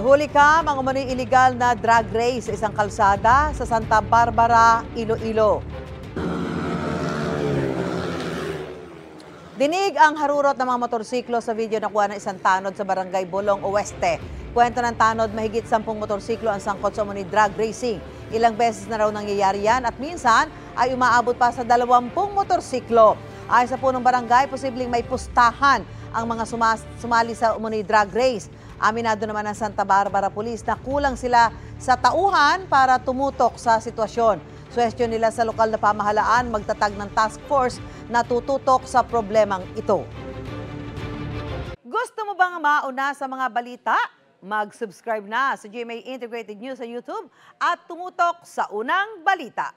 Huli ka, mga umano'y illegal na drag race sa isang kalsada sa Santa Barbara, Iloilo. Dinig ang harurot ng mga motorsiklo sa video na kuha ng isang tanod sa barangay Bolong Oeste. Kwento ng tanod, mahigit 10 motorsiklo ang sangkot sa umano'y drag racing. Ilang beses na raw nangyayari yan at minsan ay umaabot pa sa 20 motorsiklo. Ayon sa punong barangay, posibleng may pustahan ang mga sumali sa umano'y drag race. Aminado naman ng Santa Barbara Police na kulang sila sa tauhan para tumutok sa sitwasyon. Suwestyon nila sa lokal na pamahalaan magtatag ng task force na tututok sa problemang ito. Gusto mo bang mauna sa mga balita? Mag-subscribe na sa GMA Integrated News sa YouTube at tumutok sa unang balita.